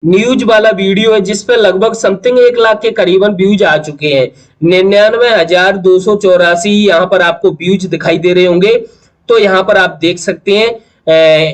News वाला video है जिस पे लगभग समथिंग 1 लाख के करीबन व्यूज आ चुके हैं। 99,284 यहाँ पर आपको व्यूज दिखाई दे रहे होंगे। तो यहाँ पर आप देख सकते हैं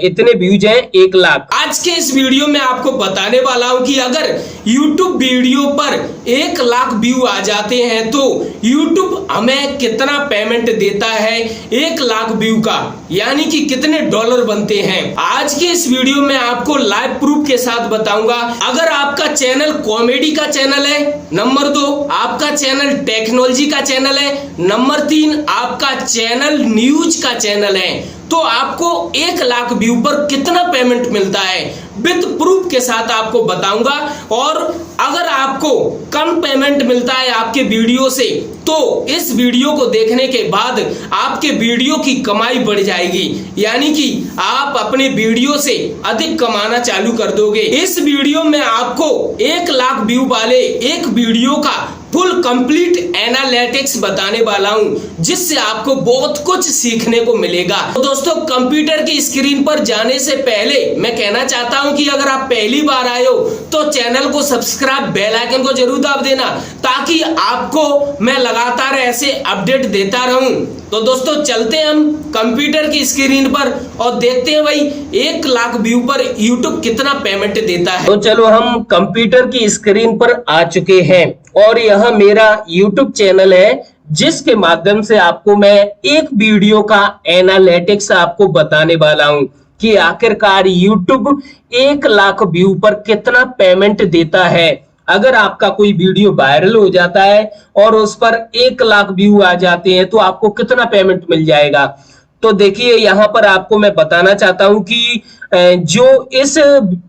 इतने व्यूज हैं 1 लाख। आज के इस वीडियो में आपको बताने वाला हूं कि अगर YouTube वीडियो पर 1 लाख व्यू आ जाते हैं तो YouTube हमें कितना पेमेंट देता है 1 लाख व्यू का, यानी कि कितने डॉलर बनते हैं। आज के इस वीडियो में आपको लाइव प्रूफ के साथ बताऊंगा। अगर आपका चैनल कॉमेडी का चैनल है, नंबर 2 आपका चैनल टेक्नोलॉजी का चैनल है, नंबर 3 आपका चैनल न्यूज का चैनल है, तो आपको 1 लाख व्यू पर कितना पेमेंट मिलता है विद प्रूफ के साथ आपको बताऊंगा। और अगर आपको कम पेमेंट मिलता है आपके वीडियो से तो इस वीडियो को देखने के बाद आपके वीडियो की कमाई बढ़ जाएगी, यानी कि आप अपने वीडियो से अधिक कमाना चालू कर दोगे। इस वीडियो में आपको 1 लाख व्यू वाले एक वीडियो का फुल कंप्लीट एनालिटिक्स बताने वाला हूं, जिससे आपको बहुत कुछ सीखने को मिलेगा। तो दोस्तों, कंप्यूटर की स्क्रीन पर जाने से पहले मैं कहना चाहता हूं कि अगर आप पहली बार आए हो तो चैनल को सब्सक्राइब, बेल आइकन को जरूर दाब देना, ताकि आपको मैं लगातार ऐसे अपडेट देता रहूं। तो दोस्तों, चलते हैं हम कंप्यूटर की स्क्रीन पर और देखते हैं भाई 1 लाख व्यू पर यूट्यूब कितना पेमेंट देता है। तो चलो, हम कंप्यूटर की स्क्रीन पर आ चुके हैं और यह मेरा YouTube चैनल है, जिसके माध्यम से आपको मैं एक वीडियो का एनालिटिक्स आपको बताने वाला हूं कि आखिरकार YouTube 1 लाख व्यू पर कितना पेमेंट देता है। अगर आपका कोई वीडियो वायरल हो जाता है और उस पर 1 लाख व्यू आ जाते हैं तो आपको कितना पेमेंट मिल जाएगा। तो देखिए, यहाँ पर आपको मैं बताना चाहता हूं कि जो इस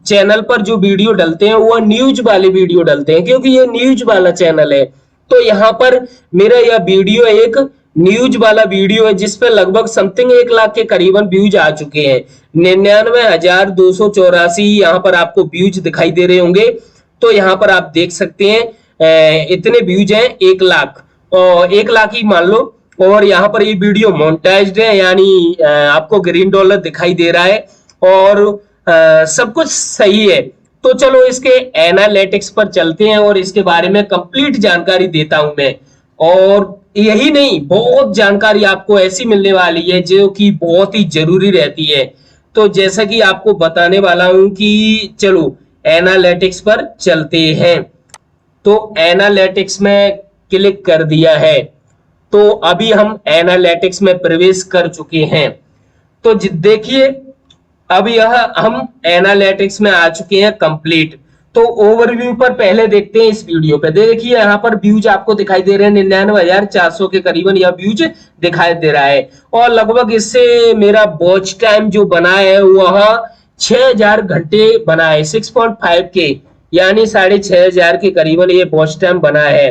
चैनल पर जो वीडियो डलते हैं वो न्यूज वाले वीडियो डलते हैं, क्योंकि ये न्यूज वाला चैनल है। तो यहाँ पर मेरा यह वीडियो एक न्यूज वाला वीडियो है जिस पे लगभग समथिंग 1 लाख के करीबन व्यूज आ चुके हैं। 99,284 यहाँ पर आपको व्यूज दिखाई दे रहे होंगे। तो यहाँ पर आप देख सकते हैं इतने व्यूज हैं 1 लाख, और 1 लाख ही मान लो। और यहाँ पर ये वीडियो मोनेटाइज्ड है, यानी आपको ग्रीन डॉलर दिखाई दे रहा है और सब कुछ सही है। तो चलो, इसके एनालिटिक्स पर चलते हैं और इसके बारे में कंप्लीट जानकारी देता हूं मैं। और यही नहीं, बहुत जानकारी आपको ऐसी मिलने वाली है जो कि बहुत ही जरूरी रहती है। तो जैसा कि आपको बताने वाला हूं कि चलो एनालिटिक्स पर चलते हैं। तो एनालिटिक्स में क्लिक कर दिया है, तो अभी हम एनालिटिक्स में प्रवेश कर चुके हैं। तो देखिए, अब यह हम एनालिटिक्स में आ चुके हैं कंप्लीट। तो ओवरव्यू पर पहले देखते हैं इस वीडियो पे। देखिए, यहाँ पर व्यूज आपको दिखाई दे रहे हैं 99,400 के करीबन यह व्यूज दिखाई दे रहा है। और लगभग इससे मेरा वॉच टाइम जो बना है वह 6,000 घंटे बना है, 6.5K, यानी 6,500 के करीबन ये वॉच टाइम बना है।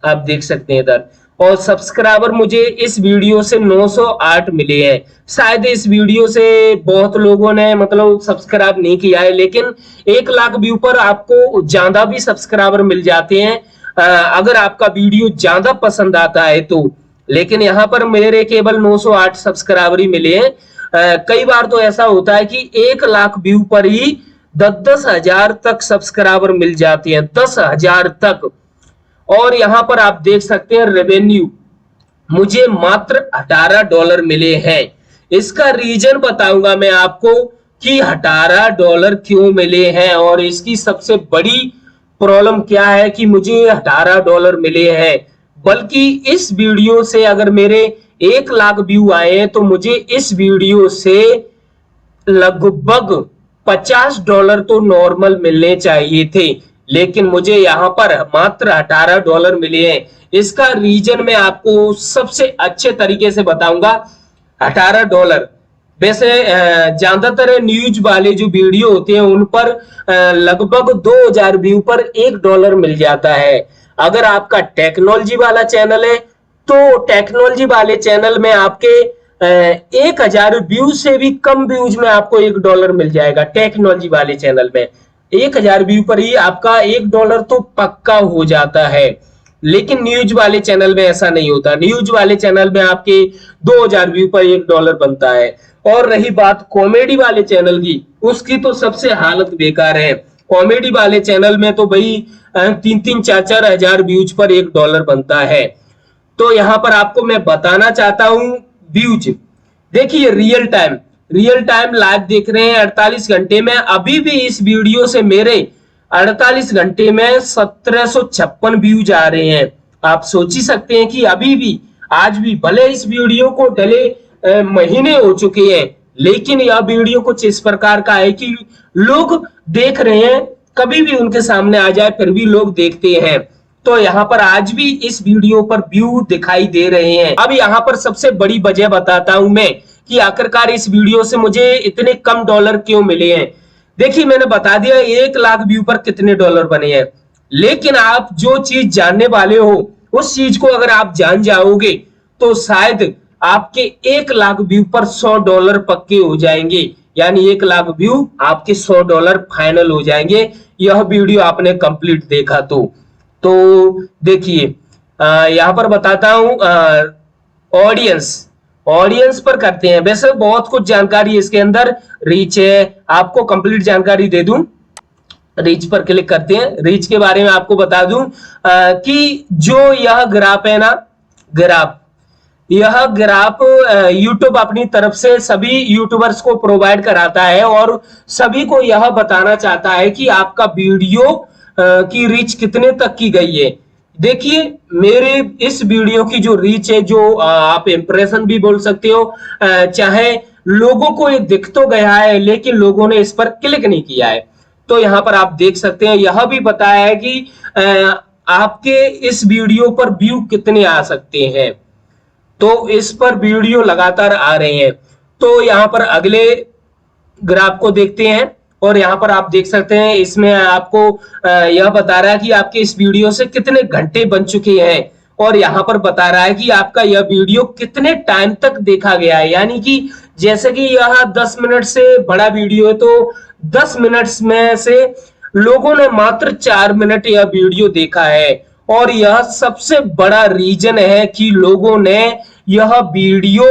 आप देख सकते हैं इधर। और सब्सक्राइबर मुझे इस वीडियो से 908 मिले हैं। शायद इस वीडियो से बहुत लोगों ने मतलब सब्सक्राइब नहीं किया है, लेकिन 1 लाख व्यू पर आपको ज्यादा भी सब्सक्राइबर मिल जाते हैं अगर आपका वीडियो ज्यादा पसंद आता है तो। लेकिन यहाँ पर मेरे केवल 908 सब्सक्राइबर ही मिले हैं। कई बार तो ऐसा होता है कि 1 लाख व्यू पर ही 10-10 हजार तक सब्सक्राइबर मिल जाते हैं, 10,000 तक। और यहाँ पर आप देख सकते हैं रेवेन्यू मुझे मात्र $18 मिले हैं। इसका रीजन बताऊंगा मैं आपको कि $18 क्यों मिले हैं और इसकी सबसे बड़ी प्रॉब्लम क्या है कि मुझे $18 मिले हैं। बल्कि इस वीडियो से अगर मेरे 1 लाख व्यू आए हैं तो मुझे इस वीडियो से लगभग $50 तो नॉर्मल मिलने चाहिए थे, लेकिन मुझे यहाँ पर मात्र $18 मिले हैं। इसका रीजन मैं आपको सबसे अच्छे तरीके से बताऊंगा। $18 वैसे ज्यादातर न्यूज वाले जो वीडियो होते हैं उन पर लगभग 2,000 व्यू पर $1 मिल जाता है। अगर आपका टेक्नोलॉजी वाला चैनल है तो टेक्नोलॉजी वाले चैनल में आपके 1,000 व्यूज से भी कम व्यूज में आपको $1 मिल जाएगा। टेक्नोलॉजी वाले चैनल में 1,000 व्यू पर ही आपका $1 तो पक्का हो जाता है। लेकिन न्यूज वाले चैनल में ऐसा नहीं होता। न्यूज वाले चैनल में आपके 2,000 व्यू पर $1 बनता है। और रही बात कॉमेडी वाले चैनल की, उसकी तो सबसे हालत बेकार है। कॉमेडी वाले चैनल में तो भाई 3-3 4-4 हजार व्यूज पर $1 बनता है। तो यहाँ पर आपको मैं बताना चाहता हूं व्यूज देखिए, रियल टाइम लाइव देख रहे हैं 48 घंटे में। अभी भी इस वीडियो से मेरे 48 घंटे में 1756 व्यूज आ रहे हैं। आप सोच ही सकते हैं कि अभी भी आज भी भले इस वीडियो को डले महीने हो चुके हैं, लेकिन यह वीडियो कुछ इस प्रकार का है कि लोग देख रहे हैं, कभी भी उनके सामने आ जाए फिर भी लोग देखते हैं। तो यहाँ पर आज भी इस वीडियो पर व्यू दिखाई दे रहे हैं। अब यहाँ पर सबसे बड़ी वजह बताता हूं मैं कि आखिरकार इस वीडियो से मुझे इतने कम डॉलर क्यों मिले हैं। देखिए, मैंने बता दिया 1 लाख व्यू पर कितने डॉलर बने हैं, लेकिन आप जो चीज जानने वाले हो उस चीज को अगर आप जान जाओगे तो शायद आपके 1 लाख व्यू पर $100 पक्के हो जाएंगे। यानी 1 लाख व्यू आपके $100 फाइनल हो जाएंगे, यह वीडियो आपने कंप्लीट देखा तो देखिए यहां पर बताता हूं ऑडियंस पर करते हैं। वैसे बहुत कुछ जानकारी इसके अंदर, रीच है, आपको कंप्लीट जानकारी दे दूं। रीच पर क्लिक करते हैं। रीच के बारे में आपको बता दूं कि जो यह ग्राफ है ना, यह ग्राफ YouTube अपनी तरफ से सभी यूट्यूबर्स को प्रोवाइड कराता है और सभी को यह बताना चाहता है कि आपका वीडियो की रीच कितने तक की गई है। देखिए, मेरे इस वीडियो की जो रीच है, जो आप इंप्रेशन भी बोल सकते हो, चाहे लोगों को ये दिख तो गया है लेकिन लोगों ने इस पर क्लिक नहीं किया है। तो यहाँ पर आप देख सकते हैं, यह भी बताया है कि आपके इस वीडियो पर व्यू कितने आ सकते हैं। तो इस पर वीडियो लगातार आ रहे हैं। तो यहाँ पर अगले ग्राफ को देखते हैं और यहाँ पर आप देख सकते हैं, इसमें आपको यह बता रहा है कि आपके इस वीडियो से कितने घंटे बन चुके हैं और यहाँ पर बता रहा है कि आपका यह वीडियो कितने टाइम तक देखा गया है। यानी कि जैसे कि यह 10 मिनट से बड़ा वीडियो है तो 10 मिनट में से लोगों ने मात्र 4 मिनट यह वीडियो देखा है। और यह सबसे बड़ा रीजन है कि लोगों ने यह वीडियो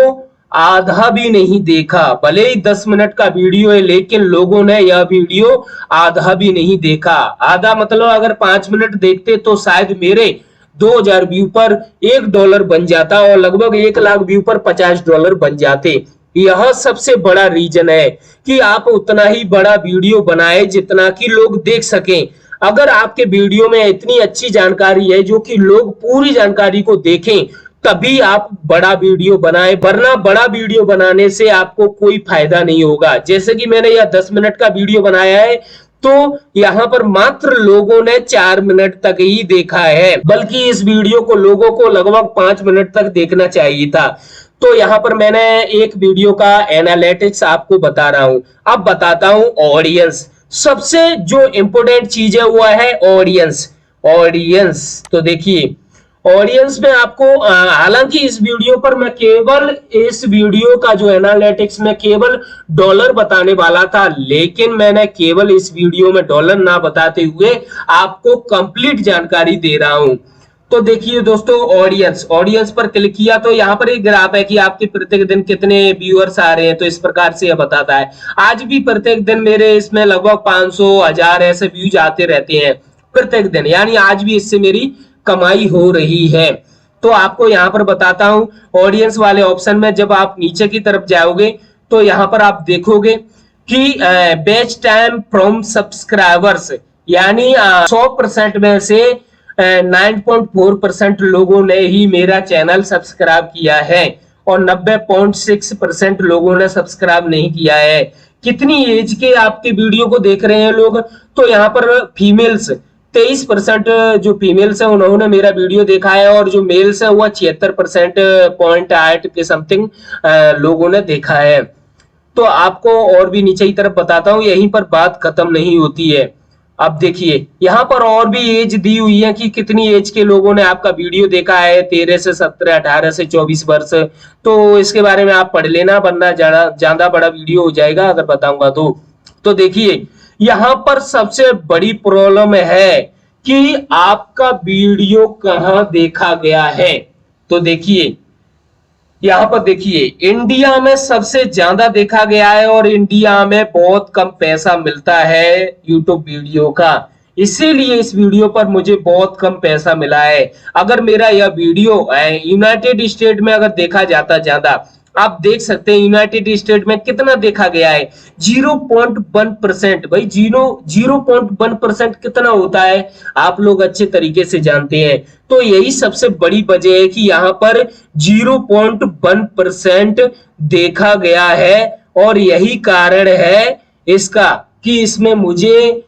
आधा भी नहीं देखा। भले ही 10 मिनट का वीडियो है लेकिन लोगों ने यह वीडियो आधा भी नहीं देखा। आधा मतलब अगर 5 मिनट देखते तो शायद मेरे 2000 व्यू पर $1 बन जाता और लगभग 1 लाख व्यू पर $50 बन जाते। यह सबसे बड़ा रीजन है कि आप उतना ही बड़ा वीडियो बनाए जितना कि लोग देख सकें। अगर आपके वीडियो में इतनी अच्छी जानकारी है जो कि लोग पूरी जानकारी को देखें, तभी आप बड़ा वीडियो बनाएं, वरना बड़ा वीडियो बनाने से आपको कोई फायदा नहीं होगा। जैसे कि मैंने यह 10 मिनट का वीडियो बनाया है तो यहाँ पर मात्र लोगों ने 4 मिनट तक ही देखा है, बल्कि इस वीडियो को लोगों को लगभग 5 मिनट तक देखना चाहिए था। तो यहाँ पर मैंने एक वीडियो का एनालिटिक्स आपको बता रहा हूं। अब बताता हूं ऑडियंस। सबसे जो इंपोर्टेंट चीज है वो है ऑडियंस। तो देखिए, ऑडियंस में आपको हालांकि इस वीडियो पर मैं केवल इस वीडियो का जो एनालिटिक्स में केवल डॉलर बताने वाला था, लेकिन मैंने केवल इस वीडियो में डॉलर ना बताते हुए आपको कंप्लीट जानकारी दे रहा हूं। तो देखिए दोस्तों, ऑडियंस पर क्लिक किया तो यहाँ पर एक ग्राफ है कि आपके प्रत्येक दिन कितने व्यूअर्स आ रहे हैं। तो इस प्रकार से यह बताता है। आज भी प्रत्येक दिन मेरे इसमें लगभग 500 1000 ऐसे व्यूज आते रहते हैं प्रत्येक दिन। यानी आज भी इससे मेरी कमाई हो रही है। तो आपको यहाँ पर बताता हूं, ऑडियंस वाले ऑप्शन में जब आप नीचे की तरफ जाओगे तो यहाँ पर आप देखोगे कि बैच टाइम फ्रॉम सब्सक्राइबर्स, यानी 100% में से 9.4% लोगों ने ही मेरा चैनल सब्सक्राइब किया है और 90.6% लोगों ने सब्सक्राइब नहीं किया है। कितनी एज के आपके वीडियो को देख रहे हैं लोग? तो यहाँ पर फीमेल्स 23% जो फीमेल्स है उन्होंने मेरा वीडियो देखा है और जो मेल्स है वह 76.8 के समथिंग लोगों ने देखा है। तो आपको और भी नीचे की तरफ बताता हूं, यहीं पर बात खत्म नहीं होती है। अब देखिए, यहाँ पर और भी एज दी हुई है कि कितनी एज के लोगों ने आपका वीडियो देखा है, 13 से 17, 18 से 24 वर्ष। तो इसके बारे में आप पढ़ लेना, वरना ज्यादा बड़ा वीडियो हो जाएगा अगर बताऊंगा तो देखिए, यहाँ पर सबसे बड़ी प्रॉब्लम है कि आपका वीडियो कहाँ देखा गया है। तो देखिए, यहाँ पर देखिए इंडिया में सबसे ज्यादा देखा गया है और इंडिया में बहुत कम पैसा मिलता है यूट्यूब वीडियो का, इसीलिए इस वीडियो पर मुझे बहुत कम पैसा मिला है। अगर मेरा यह वीडियो यूनाइटेड स्टेट में अगर देखा जाता ज्यादा, आप देख सकते हैं यूनाइटेड स्टेट में कितना देखा गया है 0.1%। भाई 0.1% कितना होता है आप लोग अच्छे तरीके से जानते हैं। तो यही सबसे बड़ी वजह है कि यहाँ पर 0.1% देखा गया है और यही कारण है इसका कि इसमें मुझे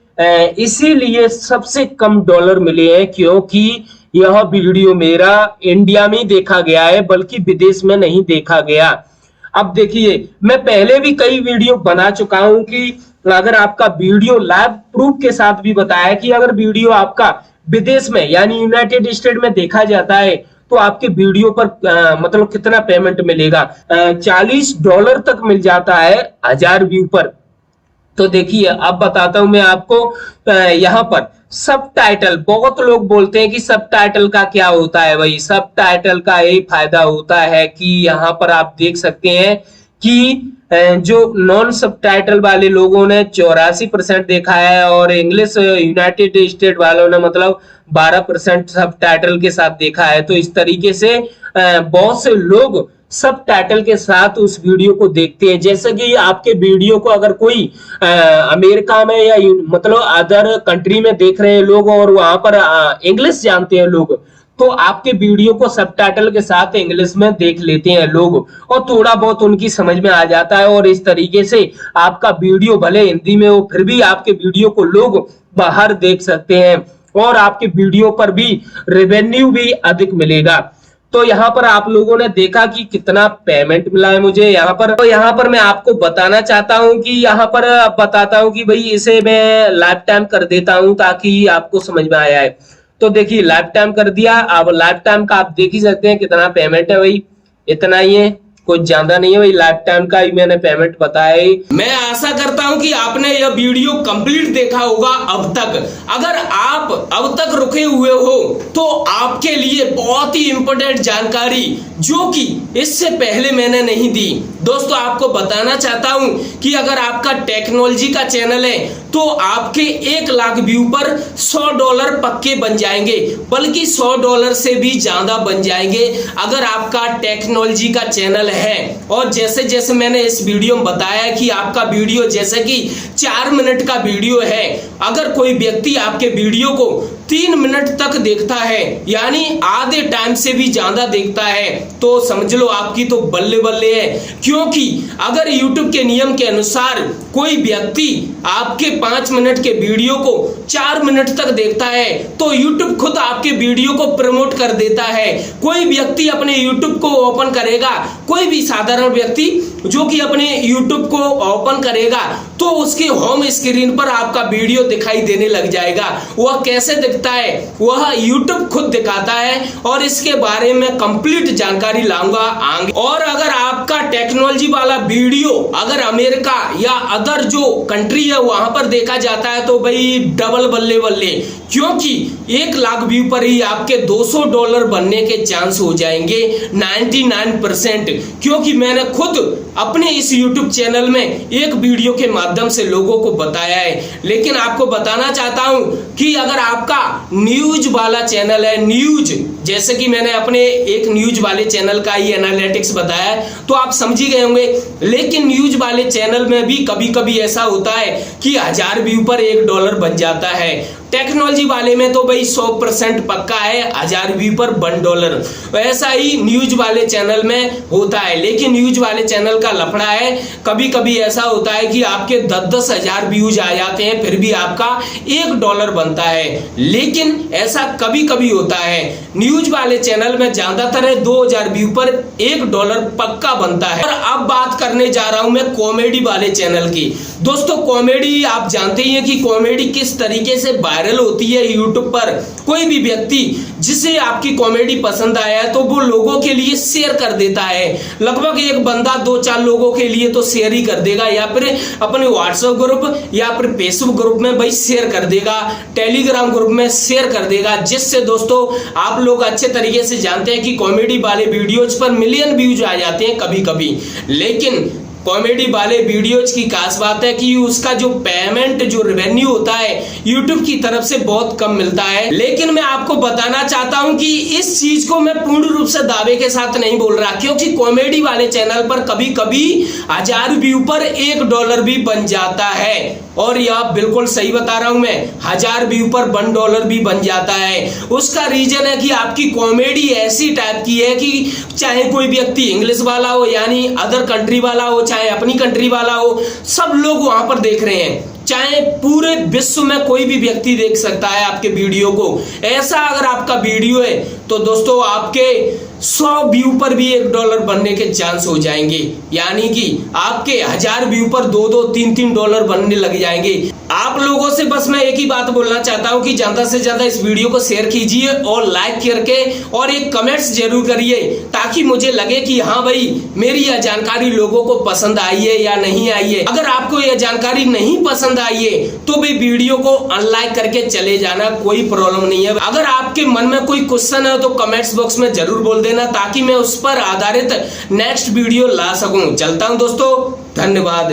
इसीलिए सबसे कम डॉलर मिले हैं, क्योंकि यह वीडियो मेरा इंडिया में देखा गया है बल्कि विदेश में नहीं देखा गया। अब देखिए मैं पहले भी कई वीडियो बना चुका हूं कि अगर आपका वीडियो लाइव प्रूफ के साथ भी बताया कि अगर वीडियो आपका विदेश में यानी यूनाइटेड स्टेट में देखा जाता है तो आपके वीडियो पर मतलब कितना पेमेंट मिलेगा, $40 तक मिल जाता है 1000 व्यू पर। तो देखिए अब बताता हूं मैं आपको यहाँ पर सब टाइटल। बहुत लोग बोलते हैं कि सब टाइटल का क्या होता है। भाई सब टाइटल का यही फायदा होता है कि यहाँ पर आप देख सकते हैं कि जो नॉन सब टाइटल वाले लोगों ने 84% देखा है और इंग्लिश यूनाइटेड स्टेट वालों ने मतलब 12% सब टाइटल के साथ देखा है। तो इस तरीके से बहुत से लोग सब टाइटल के साथ उस वीडियो को देखते हैं। जैसे कि आपके वीडियो को अगर कोई अमेरिका में या मतलब अदर कंट्री में देख रहे हैं लोग और वहां पर इंग्लिश जानते हैं लोग, तो आपके वीडियो को सब टाइटल के साथ इंग्लिश में देख लेते हैं लोग और थोड़ा बहुत उनकी समझ में आ जाता है और इस तरीके से आपका वीडियो भले हिंदी में हो फिर भी आपके वीडियो को लोग बाहर देख सकते हैं और आपके वीडियो पर भी रेवेन्यू भी अधिक मिलेगा। तो यहाँ पर आप लोगों ने देखा कि कितना पेमेंट मिला है मुझे यहाँ पर। तो यहाँ पर मैं आपको बताना चाहता हूँ कि यहाँ पर बताता हूँ कि भाई इसे मैं लाइफ टाइम कर देता हूँ ताकि आपको समझ में आया है। तो देखिए लाइफ टाइम कर दिया। अब लाइफ टाइम का आप देख ही सकते हैं कितना पेमेंट है। भाई इतना ही है, कुछ ज्यादा नहीं है। भाई लाइफ टाइम का ही मैंने पेमेंट बताया है। मैं आशा करता हूं कि आपने यह वीडियो कंप्लीट देखा होगा अब तक। अगर आप अब तक रुके हुए हो तो आपके लिए बहुत ही इंपॉर्टेंट जानकारी जो कि इससे पहले मैंने नहीं दी। दोस्तों आपको बताना चाहता हूं कि अगर आपका टेक्नोलॉजी का चैनल है तो आपके 1 लाख व्यू पर $100 पक्के बन जाएंगे, बल्कि $100 से भी ज्यादा बन जाएंगे अगर आपका टेक्नोलॉजी का चैनल है। और जैसे जैसे मैंने इस वीडियो में बताया कि आपका वीडियो जैसे कि 4 मिनट का वीडियो है, अगर कोई व्यक्ति आपके वीडियो को 3 मिनट तक देखता है यानी आधे टाइम से भी ज्यादा देखता है तो समझ लो आपकी तो बल्ले बल्ले है। क्योंकि अगर YouTube के नियम के अनुसार कोई व्यक्ति आपके 5 मिनट के वीडियो को 4 मिनट तक देखता है तो YouTube खुद आपके वीडियो को प्रमोट कर देता है। कोई व्यक्ति अपने YouTube को ओपन करेगा, कोई भी साधारण व्यक्ति जो कि अपने YouTube को ओपन करेगा तो उसके होम स्क्रीन पर आपका वीडियो दिखाई देने लग जाएगा। वह कैसे दिखता है वह YouTube खुद दिखाता है और इसके बारे में कंप्लीट जानकारी लाऊंगा आगे। और अगर आपका टेक्नोलॉजी वाला वीडियो अगर अमेरिका या अदर जो कंट्री है वहां पर देखा जाता है तो भाई डबल बल्ले बल्ले, क्योंकि 1 लाख व्यू पर ही आपके $200 बनने के चांस हो जाएंगे 99%। क्योंकि मैंने खुद अपने इस YouTube चैनल में एक वीडियो के माध्यम से लोगों को बताया है। लेकिन आपको बताना चाहता हूं कि अगर आपका न्यूज वाला चैनल है, न्यूज जैसे कि मैंने अपने एक न्यूज वाले चैनल का ही एनालिटिक्स बताया तो आप समझ ही गए होंगे। लेकिन न्यूज वाले चैनल में भी कभी कभी ऐसा होता है कि 1000 व्यू पर $1 बन जाता है। टेक्नोलॉजी वाले में तो भाई 100% पक्का है 1000 व्यू पर $1। ऐसा ही न्यूज वाले चैनल में होता है। लेकिन न्यूज वाले चैनल का लफड़ा है, कभी कभी ऐसा होता है कि आपके 10-10 हजार व्यूज आ जाते हैं फिर भी आपका $1 बनता है। लेकिन ऐसा कभी कभी होता है न्यूज वाले चैनल में ज्यादातर है 2000 व्यू पर $1 पक्का बनता है। और अब बात करने जा रहा हूं मैं कॉमेडी वाले चैनल की। दोस्तों कॉमेडी आप जानते ही हैं कि कॉमेडी किस तरीके से वायरल वायरल होती है यूट्यूब पर, कोई भी व्यक्ति जिसे आपकी कॉमेडी पसंद आया है तो वो लोगों के लिए शेयर कर देता है। लगभग एक बंदा 2-4 लोगों के लिए तो शेयर ही कर देगा, या फिर अपने व्हाट्सएप ग्रुप या फिर फेसबुक ग्रुप में भाई शेयर कर देगा, टेलीग्राम ग्रुप में शेयर कर देगा, जिससे दोस्तों आप लोग अच्छे तरीके से जानते हैं कि कॉमेडी वाले वीडियोज पर मिलियन व्यूज आ जाते हैं कभी कभी। लेकिन कॉमेडी वाले वीडियोज की खास बात है कि उसका जो पेमेंट, जो रेवेन्यू होता है यूट्यूब की तरफ से बहुत कम मिलता है। लेकिन मैं आपको बताना चाहता हूं कि इस चीज को मैं पूर्ण रूप से दावे के साथ नहीं बोल रहा, क्योंकि कॉमेडी वाले चैनल पर कभी कभी 1000 व्यू पर $1 भी बन जाता है। और यह बिल्कुल सही बता रहा हूं मैं, 1000 व्यू पर $1 भी बन जाता है। उसका रीजन है कि आपकी कॉमेडी ऐसी टाइप की है कि चाहे कोई व्यक्ति इंग्लिश वाला हो, यानी अदर कंट्री वाला हो, चाहे अपनी कंट्री वाला हो, सब लोग वहां पर देख रहे हैं। चाहे पूरे विश्व में कोई भी व्यक्ति देख सकता है आपके वीडियो को। ऐसा अगर आपका वीडियो है तो दोस्तों आपके 100 व्यू पर भी $1 बनने के चांस हो जाएंगे, यानी कि आपके 1000 व्यू पर $2-2, $3-3 बनने लग जाएंगे। आप लोगों से बस मैं एक ही बात बोलना चाहता हूं कि ज्यादा से ज्यादा इस वीडियो को शेयर कीजिए और लाइक करके और एक कमेंट्स जरूर करिए, ताकि मुझे लगे कि हाँ भाई मेरी यह जानकारी लोगों को पसंद आई है या नहीं आई है। अगर आपको यह जानकारी नहीं पसंद आई है तो भी वीडियो को अनलाइक करके चले जाना, कोई प्रॉब्लम नहीं है। अगर आपके मन में कोई क्वेश्चन है तो कमेंट्स बॉक्स में जरूर बोल देना, ताकि मैं उस पर आधारित नेक्स्ट वीडियो ला सकूं। चलता हूं दोस्तों, धन्यवाद।